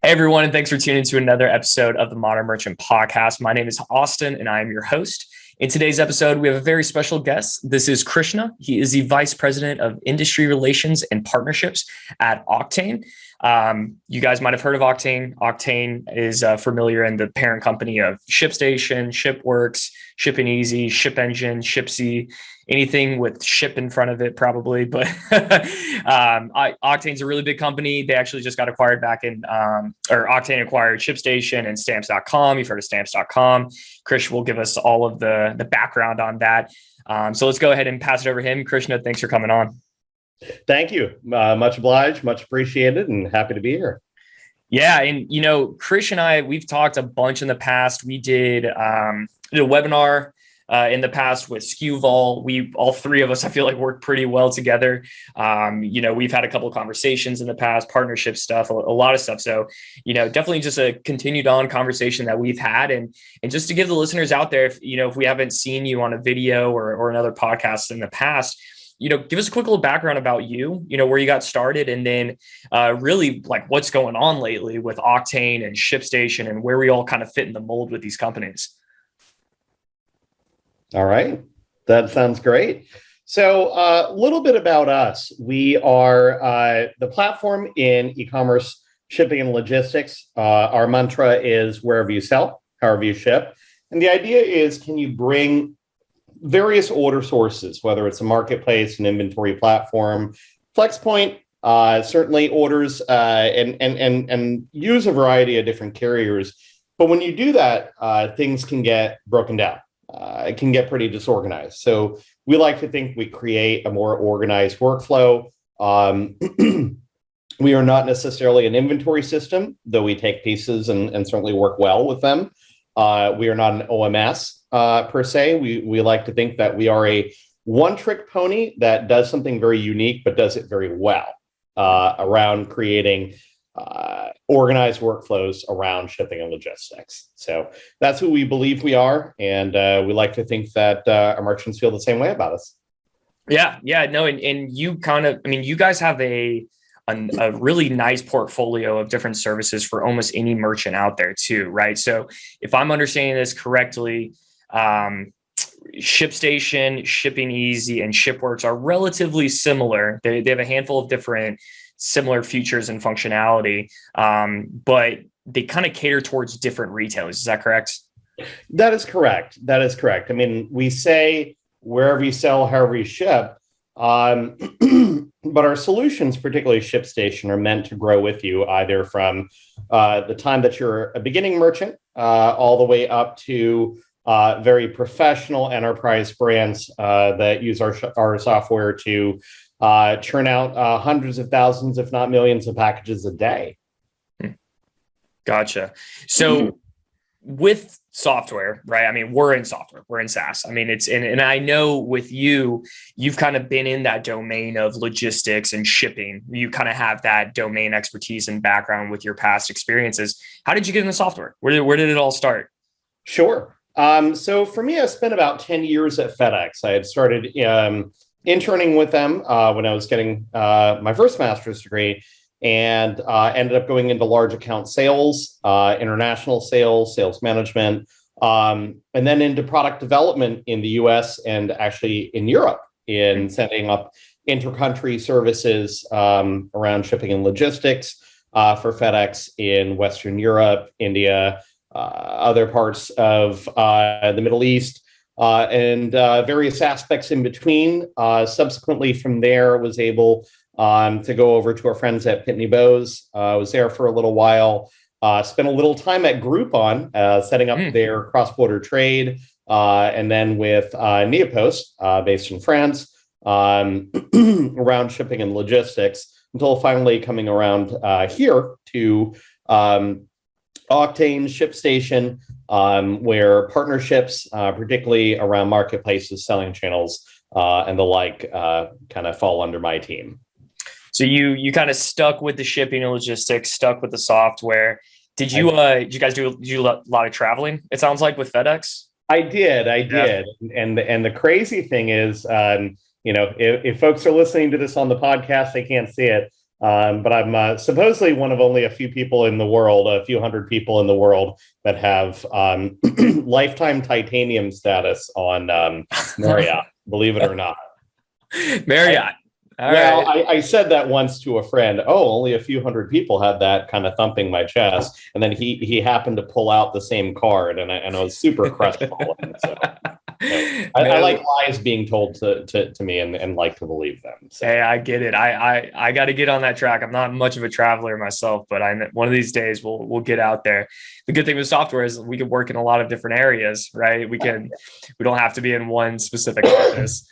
Hey, everyone, and thanks for tuning into another episode of the Modern Merchant Podcast. My name is Austin, and I am your host. In today's episode, we have a very special guest. This is Krishna. He is the Vice President of Industry Relations and Partnerships at Auctane. You guys might have heard of Auctane. Auctane is familiar in the parent company of ShipStation, ShipWorks, Shipping Easy, Ship Engine, ShipSy, anything with ship in front of it probably. But Auctane's a really big company. They actually just got acquired back in, or Auctane acquired ShipStation and Stamps.com. You've heard of Stamps.com. Krish will give us all of the background on that. So let's go ahead and pass it over to him. Krishna, thanks for coming on. Thank you. Much obliged, much appreciated, and happy to be here. Yeah. And, Krish and I, we've talked a bunch in the past. We did a webinar in the past with SKUVol. We, all three of us, I feel like worked pretty well together. We've had a couple of conversations in the past, partnership stuff, a lot of stuff. So, definitely just a continued on conversation that we've had. And just to give the listeners out there, if we haven't seen you on a video or another podcast in the past, give us a quick little background about you, where you got started, and then really like what's going on lately with Auctane and ShipStation and where we all kind of fit in the mold with these companies. All right. That sounds great. So a little bit about us. We are the platform in e-commerce shipping and logistics. Our mantra is wherever you sell, however you ship. And the idea is, can you bring various order sources, whether it's a marketplace, an inventory platform, Flexpoint certainly orders and use a variety of different carriers. But when you do that, things can get broken down. It can get pretty disorganized. So we like to think we create a more organized workflow. We are not necessarily an inventory system, though we take pieces and certainly work well with them. We are not an OMS per se. We like to think that we are a one-trick pony that does something very unique, but does it very well around creating organized workflows around shipping and logistics. So that's who we believe we are. And we like to think that our merchants feel the same way about us. Yeah. No. And you you guys have a really nice portfolio of different services for almost any merchant out there too, right? So if I'm understanding this correctly, ShipStation, Shipping Easy, and ShipWorks are relatively similar. They have a handful of different similar features and functionality, but they kind of cater towards different retailers. Is that correct? That is correct. I mean, we say wherever you sell, however you ship, but our solutions, particularly ShipStation, are meant to grow with you either from the time that you're a beginning merchant all the way up to very professional enterprise brands that use our software to churn out hundreds of thousands, if not millions of packages a day. Gotcha. So with software, right? I mean, we're in software, we're in SaaS. I mean, and I know with you've kind of been in that domain of logistics and shipping. You kind of have that domain expertise and background with your past experiences. How did you get into software? Where did it all start? Sure. So for me, I spent about 10 years at FedEx. I had started interning with them when I was getting my first master's degree, and ended up going into large account sales, international sales, sales management, and then into product development in the US and actually in Europe, in setting up intercountry services around shipping and logistics for FedEx in Western Europe, India, other parts of the Middle East, and various aspects in between. Subsequently from there, was able to go over to our friends at Pitney Bowes. I was there for a little while, spent a little time at Groupon, setting up their cross-border trade, and then with Neopost, based in France, around shipping and logistics, until finally coming around here to Auctane, ShipStation, where partnerships, particularly around marketplaces, selling channels, and the like, kind of fall under my team. So you kind of stuck with the shipping and logistics, stuck with the software. Did you guys do a lot of traveling? It sounds like with FedEx. I did. Yeah. And the crazy thing is, if folks are listening to this on the podcast, they can't see it. But I'm supposedly one of only a few people in the world, a few hundred people in the world that have lifetime titanium status on Marriott, believe it or not. Marriott. I said that once to a friend. Oh, only a few hundred people had that, kind of thumping my chest. And then he happened to pull out the same card, and I was super crestfallen. So, I like lies being told to me and like to believe them. So. Hey, I get it. I got to get on that track. I'm not much of a traveler myself, but one of these days we'll get out there. The good thing with software is we can work in a lot of different areas, right? We don't have to be in one specific office.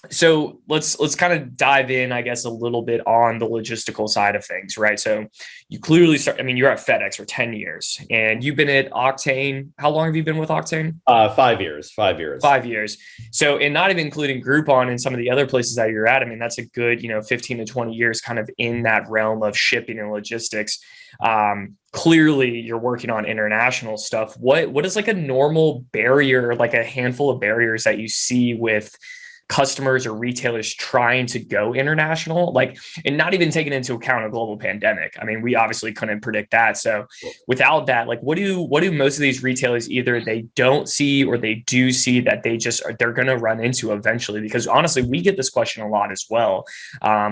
So let's kind of dive in, I guess, a little bit on the logistical side of things, right? So you clearly you're at FedEx for 10 years and you've been at Auctane. How long have you been with Auctane? 5 years. 5 years. 5 years. So, and not even including Groupon and some of the other places that you're at, that's a good, 15 to 20 years kind of in that realm of shipping and logistics. Clearly you're working on international stuff. What is like a normal barrier, like a handful of barriers that you see with customers or retailers trying to go international, and not even taking into account a global pandemic? We obviously couldn't predict that. So without that, what do most of these retailers either they don't see or they do see that they're going to run into eventually? Because honestly, we get this question a lot as well.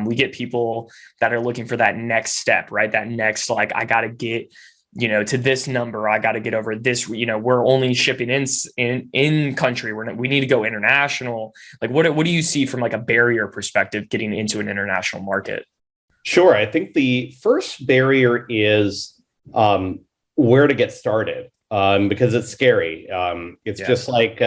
We get people that are looking for that next step, right? That next, I got to get to this number, I got to get over this, we're only shipping in country. We need to go international. What do you see from a barrier perspective getting into an international market? Sure. I think the first barrier is where to get started, because it's scary. It's just like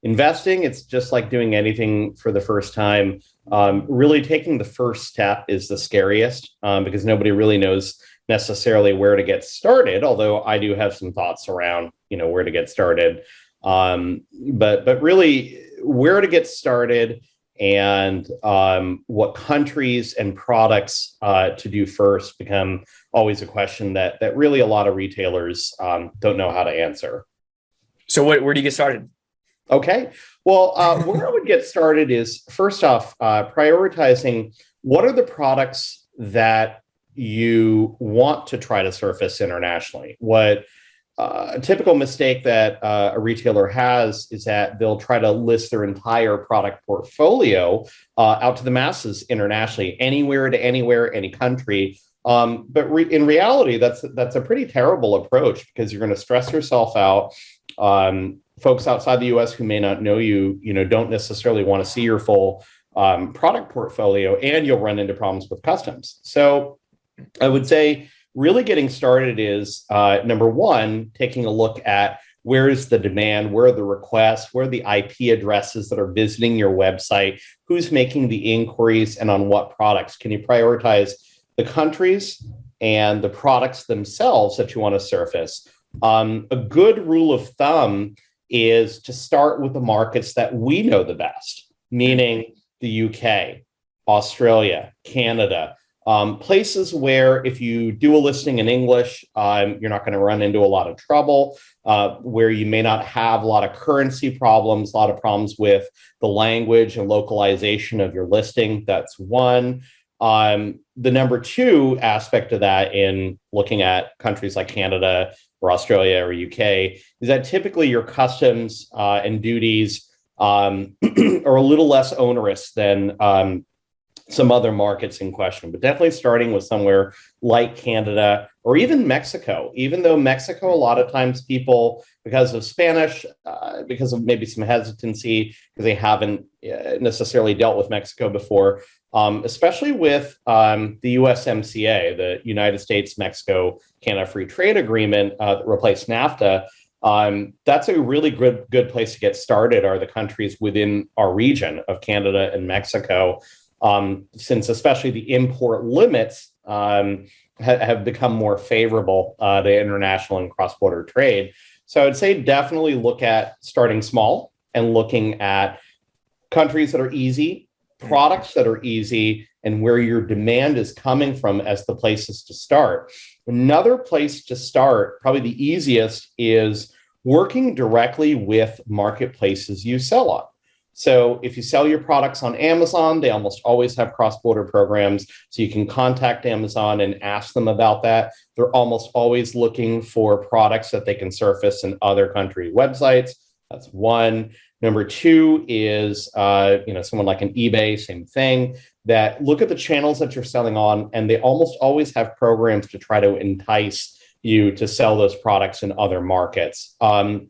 investing. It's just like doing anything for the first time. Really taking the first step is the scariest, because nobody really knows necessarily where to get started, although I do have some thoughts around, where to get started. But really where to get started and what countries and products to do first become always a question that really a lot of retailers don't know how to answer. So where do you get started? Okay. Well, where I would get started is, first off, prioritizing what are the products that you want to try to surface internationally. What a typical mistake that a retailer has is that they'll try to list their entire product portfolio out to the masses internationally, anywhere to anywhere, any country. But in reality, that's a pretty terrible approach, because you're going to stress yourself out. Folks outside the US who may not know you, don't necessarily want to see your full product portfolio, and you'll run into problems with customs. So I would say really getting started is, number one, taking a look at where is the demand, where are the requests, where are the IP addresses that are visiting your website, who's making the inquiries, and on what products. Can you prioritize the countries and the products themselves that you want to surface? A good rule of thumb is to start with the markets that we know the best, meaning the UK, Australia, Canada, places where if you do a listing in English, you're not going to run into a lot of trouble, where you may not have a lot of currency problems, a lot of problems with the language and localization of your listing. That's one. The number two aspect of that in looking at countries like Canada or Australia or UK is that typically your customs and duties are a little less onerous than some other markets in question, but definitely starting with somewhere like Canada or even Mexico. Even though Mexico, a lot of times people, because of Spanish, because of maybe some hesitancy, because they haven't necessarily dealt with Mexico before, especially with the USMCA, the United States, Mexico, Canada Free Trade Agreement that replaced NAFTA. That's a really good place to get started, are the countries within our region of Canada and Mexico. Since especially the import limits have become more favorable to international and cross-border trade. So I would say definitely look at starting small and looking at countries that are easy, products that are easy, and where your demand is coming from as the places to start. Another place to start, probably the easiest, is working directly with marketplaces you sell on. So if you sell your products on Amazon, they almost always have cross-border programs. So you can contact Amazon and ask them about that. They're almost always looking for products that they can surface in other country websites. That's one. Number two is, someone like an eBay, same thing, that look at the channels that you're selling on, and they almost always have programs to try to entice you to sell those products in other markets. And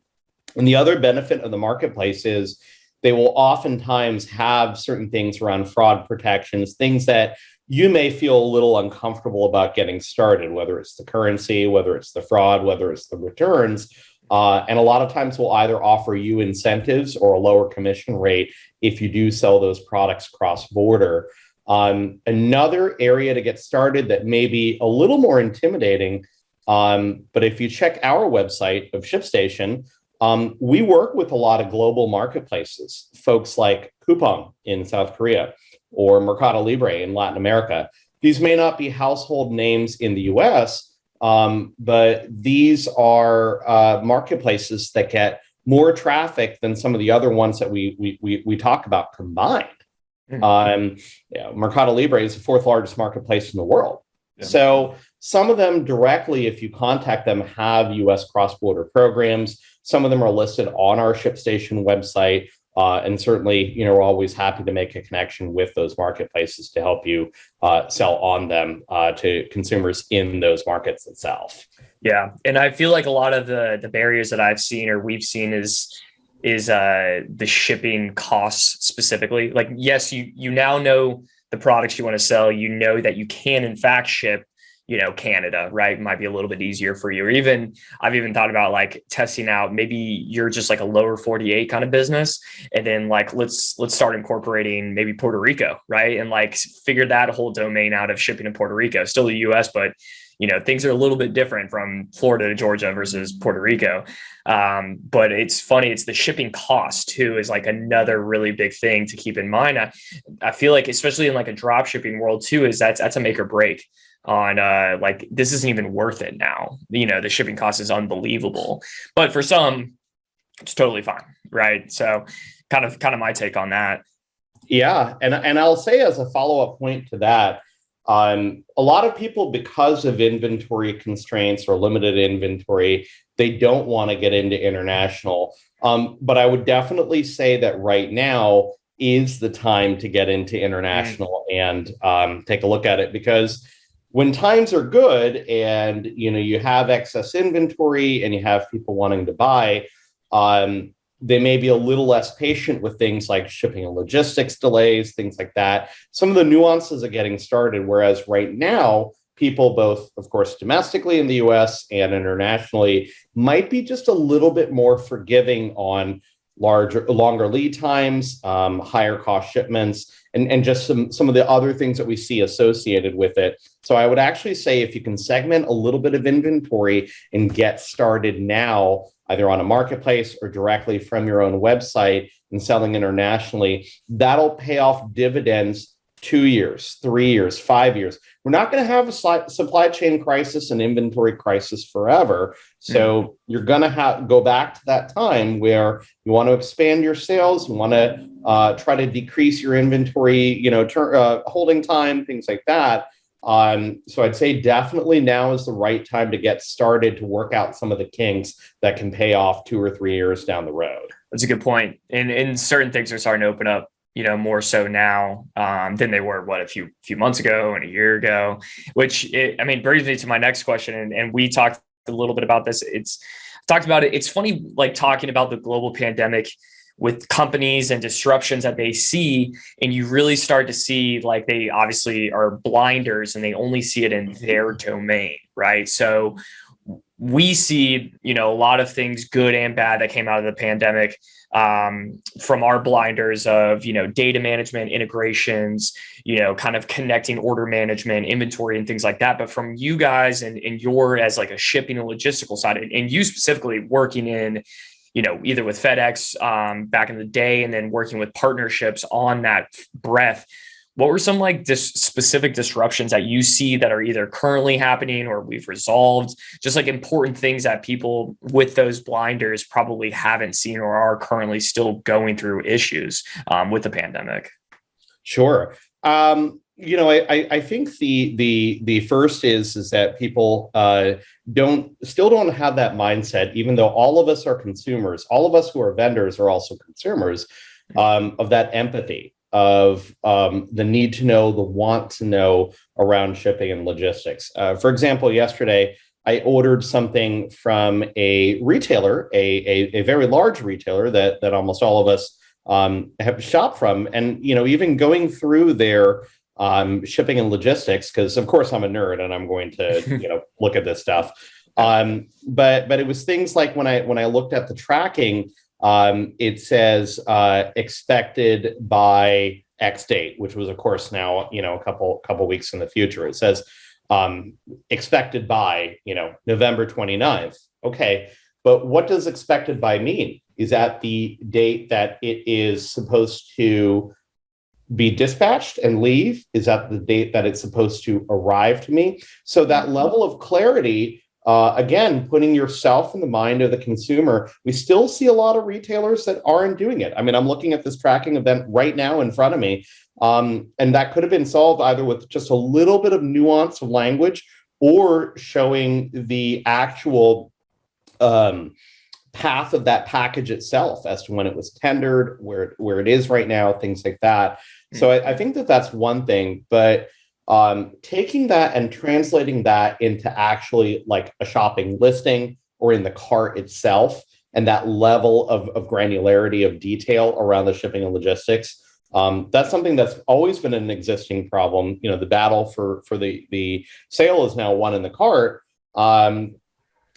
the other benefit of the marketplace is they will oftentimes have certain things around fraud protections, things that you may feel a little uncomfortable about getting started, whether it's the currency, whether it's the fraud, whether it's the returns. And a lot of times will either offer you incentives or a lower commission rate if you do sell those products cross-border. Another area to get started that may be a little more intimidating, but if you check our website of ShipStation, we work with a lot of global marketplaces, folks like Coupang in South Korea or Mercado Libre in Latin America. These may not be household names in the US, but these are marketplaces that get more traffic than some of the other ones that we talk about combined. Mercado Libre is the fourth largest marketplace in the world. Yeah. So some of them directly, if you contact them, have US cross-border programs. Some of them are listed on our ShipStation website. And certainly, we're always happy to make a connection with those marketplaces to help you sell on them to consumers in those markets itself. Yeah. And I feel like a lot of the barriers that I've seen or we've seen is the shipping costs specifically. Like, yes, you now know the products you want to sell. You know that you can, in fact, ship Canada, right? Might be a little bit easier for you. Or I've even thought about like testing out, maybe you're just like a lower 48 kind of business. And then like, let's start incorporating maybe Puerto Rico, right? And like figure that whole domain out of shipping in Puerto Rico, still the US, but things are a little bit different from Florida to Georgia versus Puerto Rico. But it's funny. It's the shipping cost too, is like another really big thing to keep in mind. I feel like, especially in like a drop shipping world too, is that's a make or break on like, this isn't even worth it now. The shipping cost is unbelievable, but for some it's totally fine. Right. So kind of my take on that. Yeah. And I'll say as a follow-up point to that, a lot of people, because of inventory constraints or limited inventory, they don't want to get into international. But I would definitely say that right now is the time to get into international and take a look at it, because when times are good and you have excess inventory and you have people wanting to buy, they may be a little less patient with things like shipping and logistics delays, things like that. Some of the nuances of getting started, whereas right now, people both, of course, domestically in the US and internationally might be just a little bit more forgiving on longer lead times, higher cost shipments, and just some of the other things that we see associated with it. So I would actually say if you can segment a little bit of inventory and get started now, either on a marketplace or directly from your own website and selling internationally, that'll pay off dividends 2 years, 3 years, 5 years. We're not going to have a supply chain crisis and inventory crisis forever. So you're going to go back to that time where you want to expand your sales, you want to try to decrease your inventory, holding time, things like that. So I'd say definitely now is the right time to get started to work out some of the kinks that can pay off 2 or 3 years down the road. That's a good point. And certain things are starting to open up, more so now than they were a few months ago and a year ago, which brings me to my next question. And we talked a little bit about this. It's funny, like talking about the global pandemic with companies and disruptions that they see, and you really start to see like they obviously are blinders and they only see it in their domain, right? So we see, a lot of things good and bad that came out of the pandemic from our blinders of, data management, integrations, kind of connecting order management, inventory and things like that. But from you guys and your as like a shipping and logistical side, and you specifically working in, either with FedEx back in the day and then working with partnerships on that breadth, what were some like specific disruptions that you see that are either currently happening or we've resolved, just like important things that people with those blinders probably haven't seen or are currently still going through issues with the pandemic? Sure. I think the first is that people don't have that mindset, even though all of us are consumers. All of us who are vendors are also consumers, of that empathy, of the need to know, the want to know around shipping and logistics. For example, yesterday I ordered something from a retailer, a very large retailer that almost all of us have shopped from, and even going through their shipping and logistics, because of course I'm a nerd and I'm going to look at this stuff. But it was things like when I looked at the tracking, it says expected by X date, which was of course now a couple weeks in the future. It says expected by November 29th. Okay, but what does expected by mean? Is that the date that it is supposed to be dispatched and leave? Is that the date that it's supposed to arrive to me? So that level of clarity, again, putting yourself in the mind of the consumer, we still see a lot of retailers that aren't doing it. I mean, I'm looking at this tracking event right now in front of me, and that could have been solved either with just a little bit of nuance of language or showing the actual path of that package itself as to when it was tendered, where it is right now, things like that. So I think that's one thing, but taking that and translating that into actually like a shopping listing or in the cart itself, and that level of granularity of detail around the shipping and logistics, that's something that's always been an existing problem. The battle for the sale is now won in the cart.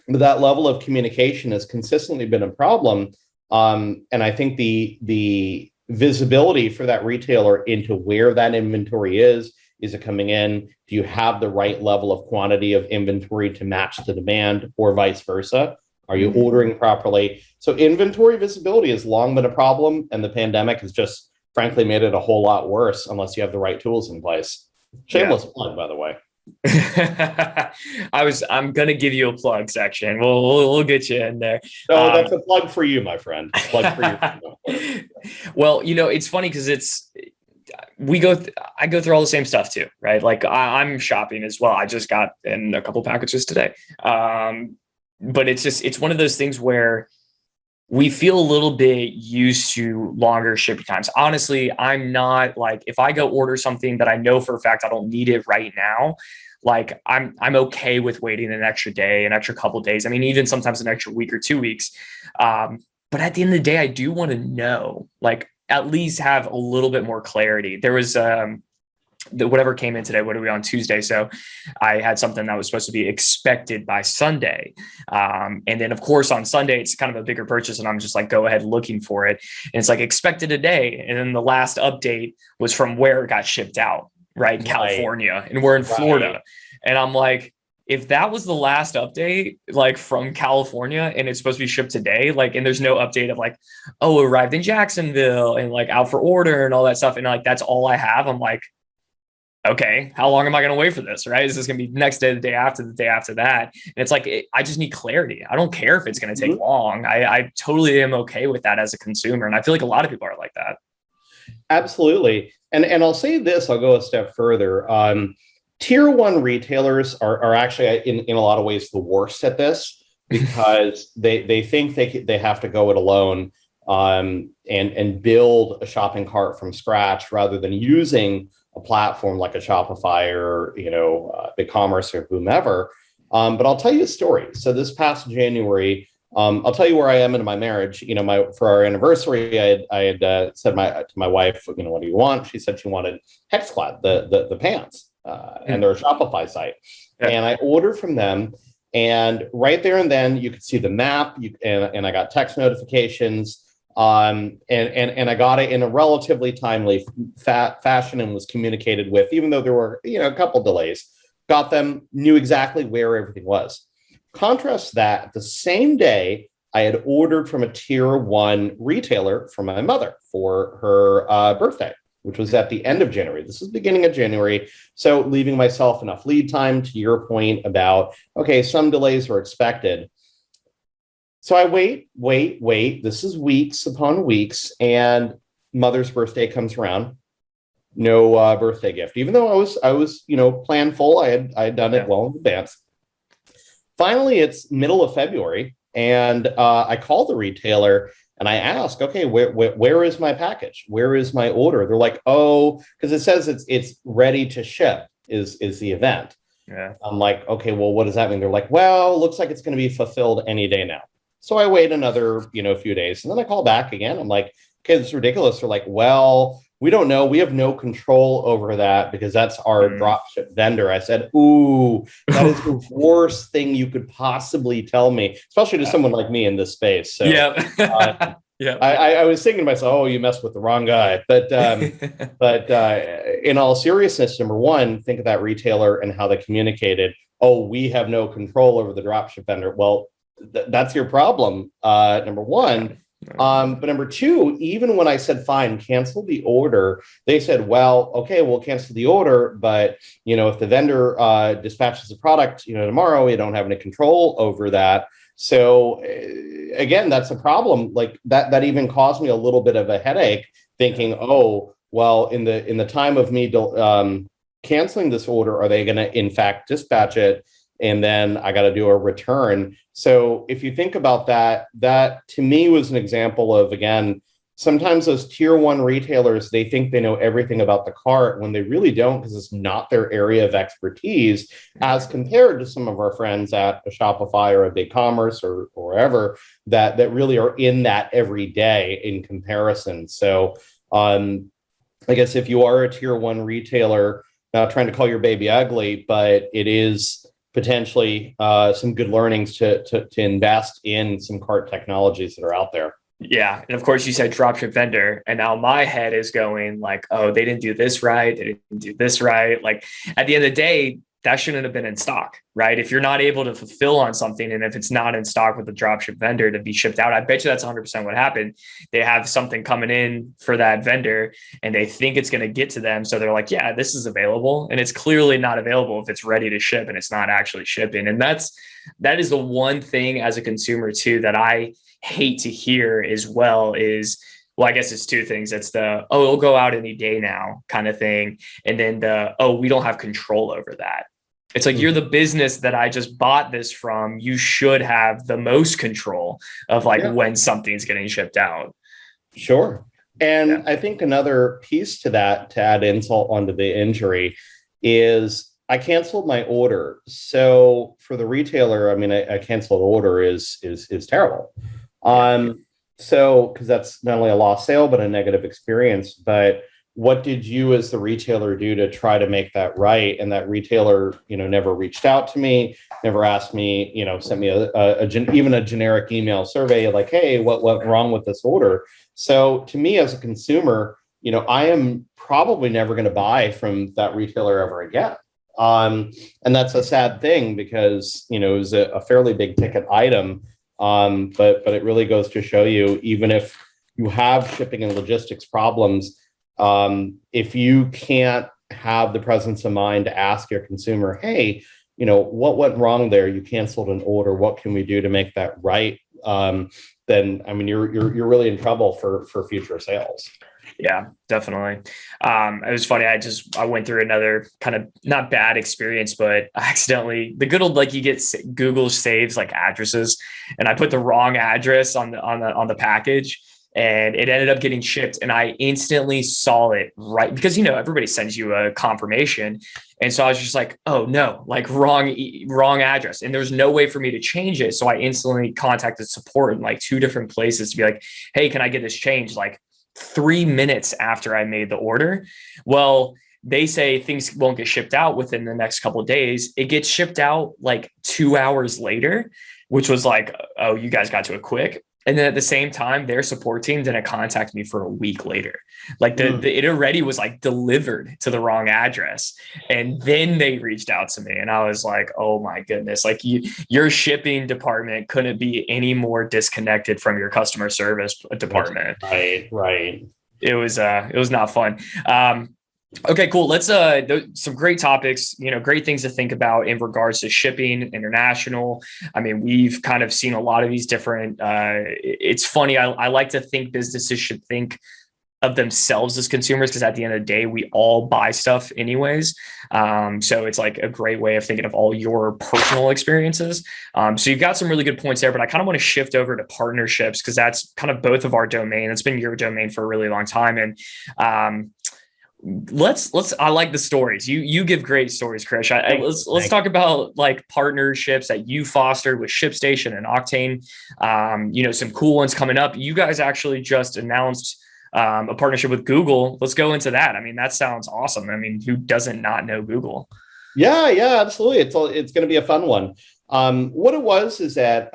But that level of communication has consistently been a problem. And I think the visibility for that retailer into where that inventory is it coming in? Do you have the right level of quantity of inventory to match the demand, or vice versa? Are you ordering properly? So inventory visibility has long been a problem, and the pandemic has just frankly made it a whole lot worse unless you have the right tools in place. Shameless plug, by the way. I'm gonna give you a plug section. We'll get you in there. No, that's a plug for you, my friend. Plug for you. Well, it's funny because I go through all the same stuff too, right? Like I'm shopping as well. I just got in a couple packages today. But it's one of those things where we feel a little bit used to longer shipping times. Honestly, I'm not like, if I go order something that I know for a fact I don't need it right now, like I'm okay with waiting an extra day, an extra couple of days. I mean, even sometimes an extra week or 2 weeks. But at the end of the day, I do want to know, like, at least have a little bit more clarity. There was whatever came in today. What are we on Tuesday? So I had something that was supposed to be expected by Sunday. And then of course on Sunday, it's kind of a bigger purchase and I'm just like, go ahead looking for it. And it's like expected today. And then the last update was from where it got shipped out, right? In California, and we're in Florida. And I'm like, if that was the last update, like from California, and it's supposed to be shipped today, like, and there's no update of like, oh, it arrived in Jacksonville and like out for order and all that stuff. And like, that's all I have. I'm like, okay, how long am I going to wait for this? Right? Is this going to be next day, the day after that? And it's like, I just need clarity. I don't care if it's going to take long. I totally am okay with that as a consumer. And I feel like a lot of people are like that. Absolutely. And I'll say this, I'll go a step further. Tier one retailers are actually in a lot of ways the worst at this, because they think they have to go it alone and build a shopping cart from scratch rather than using a platform like a Shopify or Ecommerce or whomever. But I'll tell you a story. So this past January, I'll tell you where I am in my marriage. For our anniversary, I had said to my wife, what do you want? She said she wanted Hexclad, the pants. And they're a Shopify site. Yeah. And I ordered from them, and right there and then you could see the map, and I got text notifications, and I got it in a relatively timely fashion and was communicated with, even though there were a couple delays. Got them, knew exactly where everything was. Contrast that, the same day I had ordered from a tier one retailer for my mother for her birthday. which was at the end of January. This is beginning of January. So leaving myself enough lead time, to your point about, okay, some delays are expected. So I wait. This is weeks upon weeks, and Mother's birthday comes around. No birthday gift, even though I was planful. I had done it well in advance. Finally, it's middle of February, and I call the retailer and I ask, okay, where is my package? Where is my order? They're like, oh, because it says it's ready to ship is the event. Yeah. I'm like, okay, well, what does that mean? They're like, well, looks like it's going to be fulfilled any day now. So I wait another, few days, and then I call back again. I'm like, okay, this is ridiculous. They're like, well, we don't know. We have no control over that because that's our dropship vendor. I said, ooh, that is the worst thing you could possibly tell me, especially to someone like me in this space. So I was thinking to myself, oh, you messed with the wrong guy. But in all seriousness, number one, think of that retailer and how they communicated. Oh, we have no control over the dropship vendor. Well, that's your problem. Number one. But number two, even when I said, fine, cancel the order, they said, well, okay, we'll cancel the order. But, if the vendor dispatches the product, tomorrow, we don't have any control over that. So again, that's a problem. Like that even caused me a little bit of a headache thinking, oh, well, in the time of me canceling this order, are they going to, in fact, dispatch it? And then I got to do a return. So if you think about that to me was an example of, again, sometimes those tier one retailers, they think they know everything about the cart when they really don't, because it's not their area of expertise, as compared to some of our friends at a Shopify or a Ecommerce or wherever that really are in that every day in comparison. So I guess if you are a tier one retailer, not trying to call your baby ugly, but it is potentially some good learnings to invest in some cart technologies that are out there. Yeah. And of course you said dropship vendor. And now my head is going like, oh, they didn't do this right. They didn't do this right. Like at the end of the day, that shouldn't have been in stock, right? If you're not able to fulfill on something, and if it's not in stock with the dropship vendor to be shipped out, I bet you that's 100% what happened. They have something coming in for that vendor and they think it's going to get to them. So they're like, yeah, this is available. And it's clearly not available if it's ready to ship and it's not actually shipping. And that is the one thing as a consumer too, that I hate to hear as well is, well, I guess it's two things. It's the, oh, it'll go out any day now kind of thing. And then the, oh, we don't have control over that. It's like, you're the business that I just bought this from. You should have the most control of when something's getting shipped out. Sure. And I think another piece to that, to add insult onto the injury, is I canceled my order. So for the retailer, I mean, a canceled order is terrible. So, because that's not only a lost sale, but a negative experience. But what did you as the retailer do to try to make that right? And that retailer, never reached out to me, never asked me, sent me even a generic email survey like, hey, what went wrong with this order? So to me as a consumer, I am probably never going to buy from that retailer ever again. And that's a sad thing because, it was a fairly big ticket item. But it really goes to show you, even if you have shipping and logistics problems, if you can't have the presence of mind to ask your consumer, hey, what went wrong there? You canceled an order. What can we do to make that right? Then, I mean, you're really in trouble for future sales. Yeah, definitely. It was funny. I went through another kind of not bad experience, but accidentally the good old, you get Google saves addresses, and I put the wrong address on the package, and it ended up getting shipped. And I instantly saw it right because, everybody sends you a confirmation. And so I was just like, oh no, wrong address. And there's no way for me to change it. So I instantly contacted support in 2 different places to be like, hey, can I get this changed? 3 minutes after I made the order. Well, they say things won't get shipped out within the next couple of days. It gets shipped out 2 hours later, which was oh, you guys got to it quick. And then at the same time, their support team didn't contact me for a week later. It already was delivered to the wrong address. And then they reached out to me and I was like, oh my goodness, your shipping department couldn't be any more disconnected from your customer service department. Right. it was not fun. Okay, cool. Let's some great topics, great things to think about in regards to shipping international. I mean, we've kind of seen a lot of these different it's funny. I like to think businesses should think of themselves as consumers, because at the end of the day, we all buy stuff anyways. So it's like a great way of thinking of all your personal experiences. So you've got some really good points there, but I kind of want to shift over to partnerships, because that's kind of both of our domain. It's been your domain for a really long time. And I like the stories. You give great stories, Krish. Let's talk about like partnerships that you fostered with ShipStation and Auctane. Some cool ones coming up. You guys actually just announced a partnership with Google. Let's go into that. I mean, that sounds awesome. I mean, who doesn't not know Google? Yeah, absolutely. It's going to be a fun one. What it was is that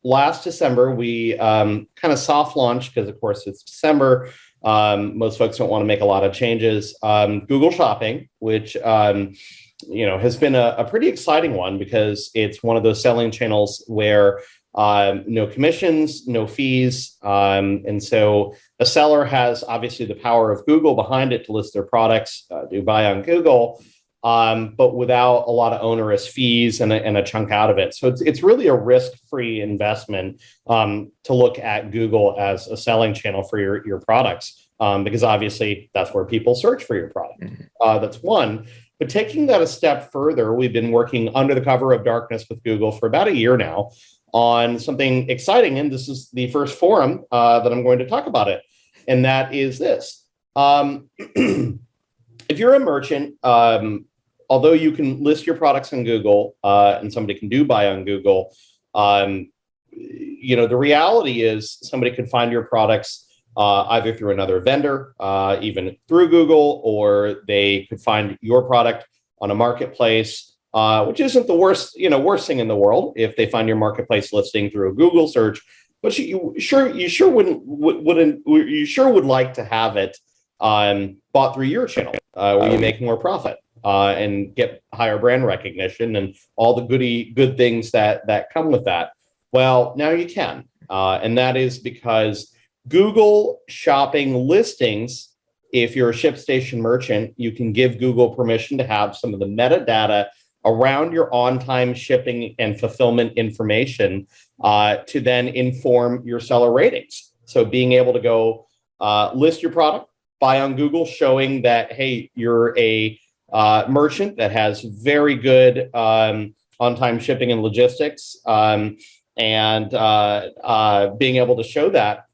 last December, we kind of soft launched, because of course it's December. Most folks don't want to make a lot of changes. Google Shopping, which has been a pretty exciting one, because it's one of those selling channels where no commissions, no fees. And so a seller has obviously the power of Google behind it to list their products, do buy on Google, but without a lot of onerous fees and a chunk out of it. So it's really a risk-free investment to look at Google as a selling channel for your products, because obviously that's where people search for your product. That's one. But taking that a step further, we've been working under the cover of darkness with Google for about a year now on something exciting. And this is the first forum that I'm going to talk about it. And that is this. If you're a merchant, although you can list your products on Google and somebody can do buy on Google, the reality is somebody could find your products either through another vendor, even through Google, or they could find your product on a marketplace, which isn't the worst thing in the world if they find your marketplace listing through a Google search. But you sure would like to have it bought through your channel, where you make more profit and get higher brand recognition and all the good things that come with that. Well, now you can, and that is because Google Shopping listings, if you're a ShipStation merchant, you can give Google permission to have some of the metadata around your on-time shipping and fulfillment information to then inform your seller ratings. So being able to go list your product, buy on Google, showing that, hey, you're a merchant that has very good on-time shipping and logistics, and being able to show that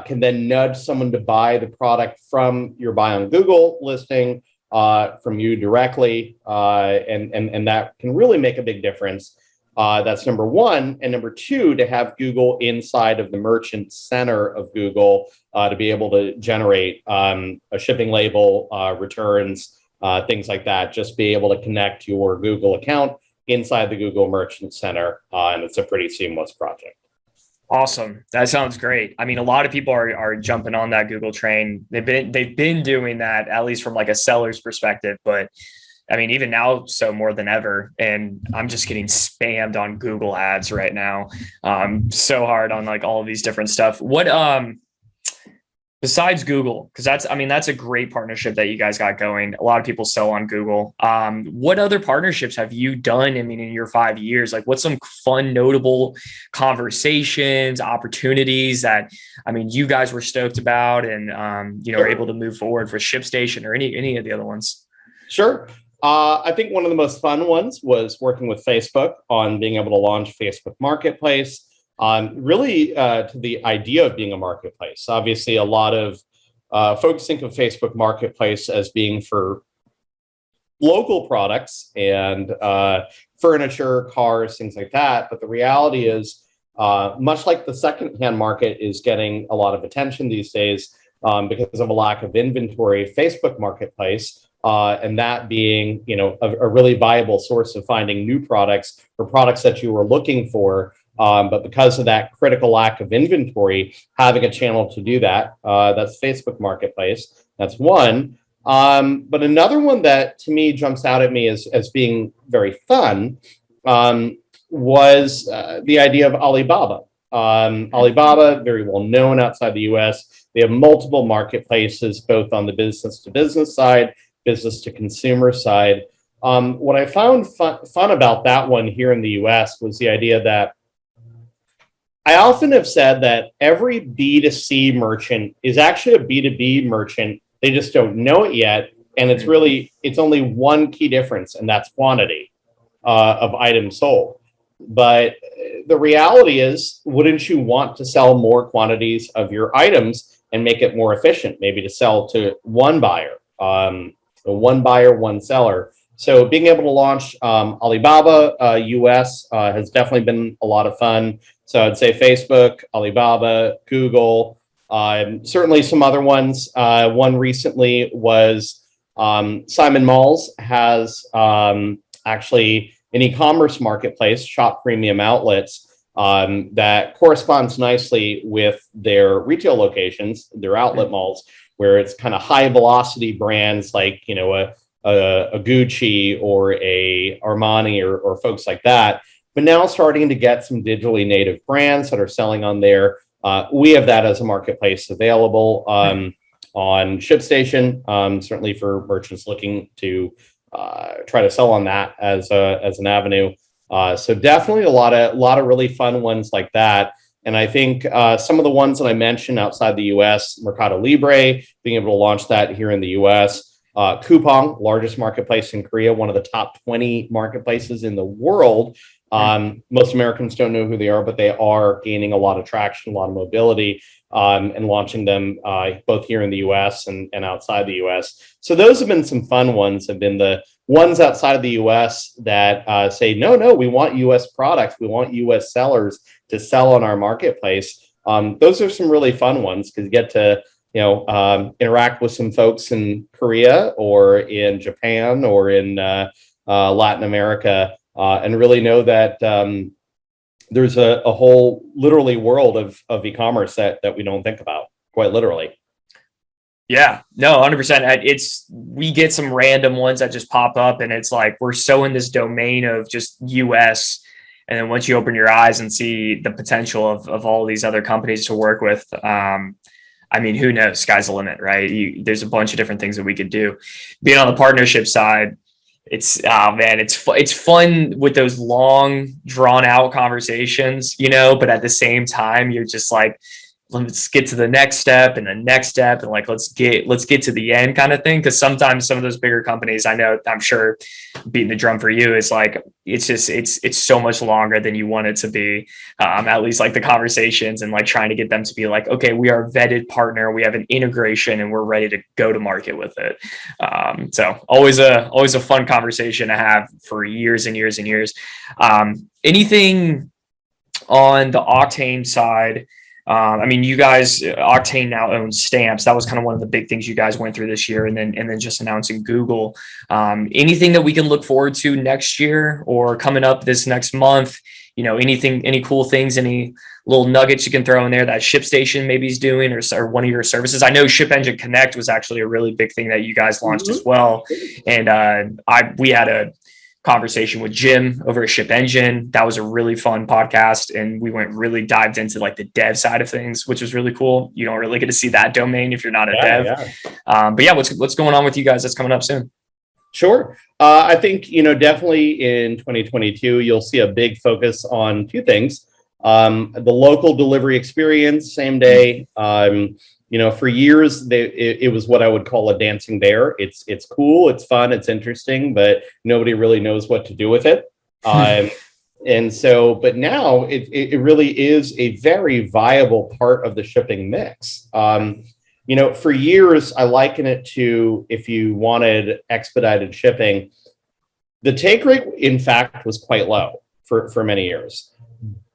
can then nudge someone to buy the product from your buy on Google listing, from you directly, and that can really make a big difference. That's number one. And number two, to have Google inside of the merchant center of Google to be able to generate a shipping label, returns, things like that. Just be able to connect your Google account inside the Google Merchant Center, and it's a pretty seamless project. Awesome. That sounds great. I mean, a lot of people are jumping on that Google train. They've been doing that, at least from like a seller's perspective, but I mean, even now, so more than ever. And I'm just getting spammed on Google ads right now. So hard on like all of these different stuff. What, besides Google, because that's a great partnership that you guys got going. A lot of people sell on Google. What other partnerships have you done? I mean, in your 5 years, like what's some fun, notable conversations, opportunities that, I mean, you guys were stoked about and, are able to move forward for ShipStation or any of the other ones? Sure. I think one of the most fun ones was working with Facebook on being able to launch Facebook Marketplace. Really to the idea of being a marketplace. Obviously, a lot of folks think of Facebook Marketplace as being for local products and furniture, cars, things like that. But the reality is, much like the secondhand market is getting a lot of attention these days because of a lack of inventory, Facebook Marketplace, and that being a really viable source of finding new products or products that you were looking for. But because of that critical lack of inventory, having a channel to do that, that's Facebook Marketplace. That's one. But another one that to me jumps out at me as being very fun was the idea of Alibaba. Alibaba, very well known outside the US. They have multiple marketplaces, both on the business to business side, business to consumer side. What I found fun about that one here in the US was the idea that I often have said that every B2C merchant is actually a B2B merchant. They just don't know it yet. And it's only one key difference, and that's quantity of items sold. But the reality is, wouldn't you want to sell more quantities of your items and make it more efficient, maybe to sell to one buyer, one seller? So being able to launch Alibaba US has definitely been a lot of fun. So I'd say Facebook, Alibaba, Google, certainly some other ones. One recently was Simon Malls has actually an e-commerce marketplace, Shop Premium Outlets, that corresponds nicely with their retail locations, their outlet malls, where it's kind of high velocity brands like, you know, a Gucci or a Armani or folks like that, but now starting to get some digitally native brands that are selling on there. We have that as a marketplace available on ShipStation, certainly for merchants looking to try to sell on that as an avenue. So definitely a lot of really fun ones like that. And I think some of the ones that I mentioned outside the US, Mercado Libre, being able to launch that here in the US. Coupang, largest marketplace in Korea, one of the top 20 marketplaces in the world. Most Americans don't know who they are, but they are gaining a lot of traction, a lot of mobility, and launching them both here in the US and outside the US. So those have been some fun ones, have been the ones outside of the US that say, no, we want US products. We want US sellers to sell on our marketplace. Those are some really fun ones because you get to interact with some folks in Korea or in Japan or in Latin America, and really know that there's a whole literally world of e-commerce that we don't think about, quite literally. Yeah, no, 100%. We get some random ones that just pop up, and it's like we're so in this domain of just US. And then once you open your eyes and see the potential of all these other companies to work with, I mean, who knows? Sky's the limit, right? There's a bunch of different things that we could do. Being on the partnership side, it's fun with those long, drawn out conversations, but at the same time, you're just like, let's get to the next step and the next step, and like let's get to the end kind of thing. Because sometimes some of those bigger companies, I'm sure beating the drum for you is like it's so much longer than you want it to be. At least like the conversations and like trying to get them to be like, okay, we are a vetted partner, we have an integration, and we're ready to go to market with it. So always a fun conversation to have for years and years and years. Anything on the Auctane side? I mean, you guys, Auctane now owns stamps. That was kind of one of the big things you guys went through this year, and then just announcing Google. Anything that we can look forward to next year or coming up this next month? Any cool things, any little nuggets you can throw in there that ShipStation maybe is doing, or one of your services? I know Ship Engine Connect was actually a really big thing that you guys launched as well, and we had a conversation with Jim over at Ship Engine. That was a really fun podcast, and we really dived into like the dev side of things, which was really cool. You don't really get to see that domain if you're not a dev. Yeah. But yeah, what's going on with you guys that's coming up soon? Sure. I think, definitely in 2022, you'll see a big focus on two things. The local delivery experience, same day. For years, it was what I would call a dancing bear. It's cool, it's fun, it's interesting, but nobody really knows what to do with it. But now it really is a very viable part of the shipping mix. For years, I liken it to if you wanted expedited shipping, the take rate, in fact, was quite low for many years.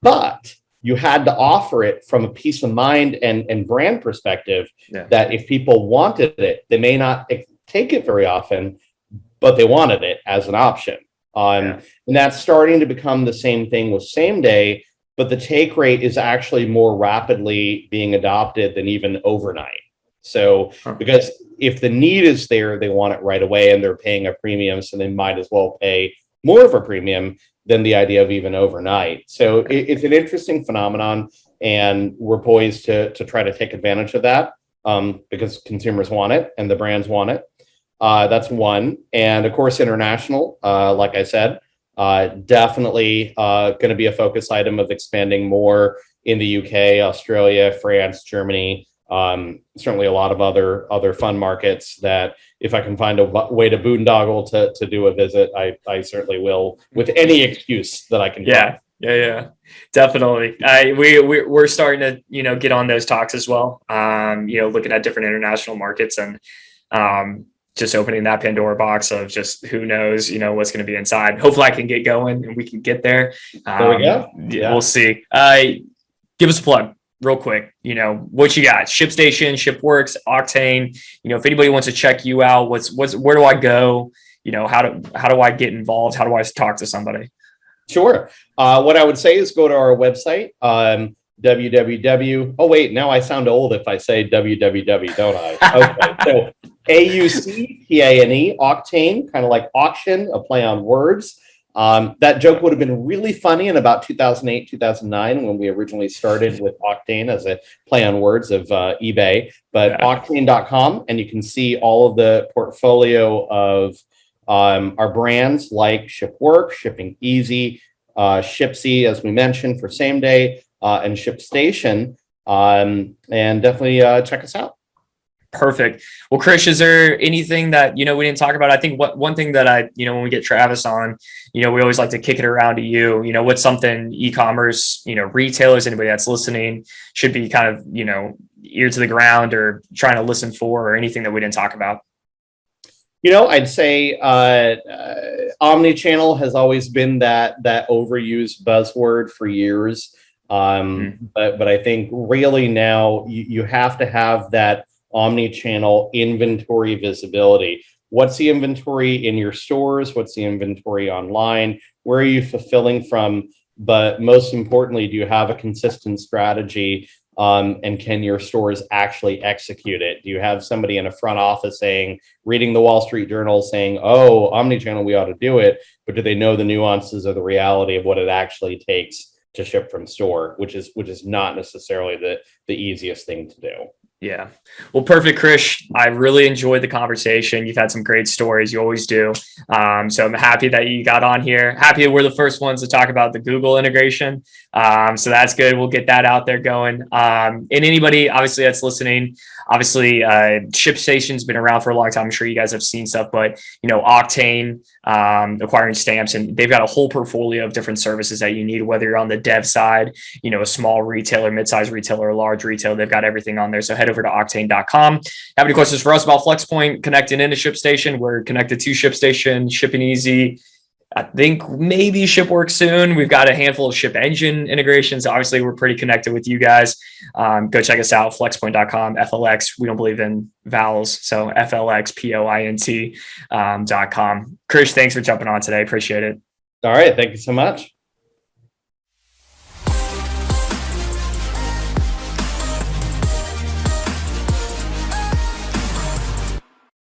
But you had to offer it from a peace of mind and brand perspective, that if people wanted it, they may not take it very often, but they wanted it as an option. And that's starting to become the same thing with same day, but the take rate is actually more rapidly being adopted than even overnight. So because if the need is there, they want it right away and they're paying a premium, so they might as well pay more of a premium than the idea of even overnight. So it's an interesting phenomenon, and we're poised to try to take advantage of that because consumers want it and the brands want it. That's one. And of course, international, like I said, definitely going to be a focus item of expanding more in the UK, Australia, France, Germany, certainly a lot of other fun markets that if I can find a way to boondoggle to do a visit, I certainly will with any excuse that I can. Yeah, definitely. We're starting to, get on those talks as well. Looking at different international markets and, just opening that Pandora box of just who knows, what's going to be inside. Hopefully I can get going and we can get there. There we go. Yeah. We'll see. Give us a plug real quick. What you got? ShipStation, ShipWorks, Auctane. If anybody wants to check you out, where do I go? How do I get involved? How do I talk to somebody? Sure. What I would say is go to our website, www. Oh, wait, now I sound old if I say www, don't I? Okay. So Auctane, Auctane, kind of like auction, a play on words. That joke would have been really funny in about 2008, 2009, when we originally started with Auctane as a play on words of eBay, but Auctane.com, and you can see all of the portfolio of our brands like ShipWorks, Shipping Easy, Shipsy, as we mentioned, for same day, and ShipStation, and definitely check us out. Perfect. Well, Krish, is there anything that, we didn't talk about? I think one thing that when we get Travis on, we always like to kick it around to you. What's something e-commerce, retailers, anybody that's listening should be kind of, ear to the ground or trying to listen for, or anything that we didn't talk about? I'd say omnichannel has always been that overused buzzword for years. But I think really now you have to have that omnichannel inventory visibility. What's the inventory in your stores? What's the inventory online? Where are you fulfilling from? But most importantly, do you have a consistent strategy? And can your stores actually execute it? Do you have somebody in a front office reading the Wall Street Journal saying, oh, omnichannel, we ought to do it, but do they know the nuances or the reality of what it actually takes to ship from store, which is not necessarily the easiest thing to do. Yeah. Well, perfect, Krish. I really enjoyed the conversation. You've had some great stories. You always do. So I'm happy that you got on here. Happy we're the first ones to talk about the Google integration. So that's good. We'll get that out there going. And anybody, obviously, that's listening, ShipStation's been around for a long time. I'm sure you guys have seen stuff, but, Auctane, acquiring stamps, and they've got a whole portfolio of different services that you need, whether you're on the dev side, a small retailer, mid-sized retailer, a large retailer, they've got everything on there. So head over to Auctane.com. Have any questions for us about Flexpoint connecting into ShipStation? We're connected to ShipStation, Shipping Easy. I think maybe ShipWorks soon. We've got a handful of Ship Engine integrations. Obviously, we're pretty connected with you guys. Go check us out, flexpoint.com, FLX. We don't believe in vowels, so FLXPOINT.com. Krish, thanks for jumping on today. Appreciate it. All right. Thank you so much.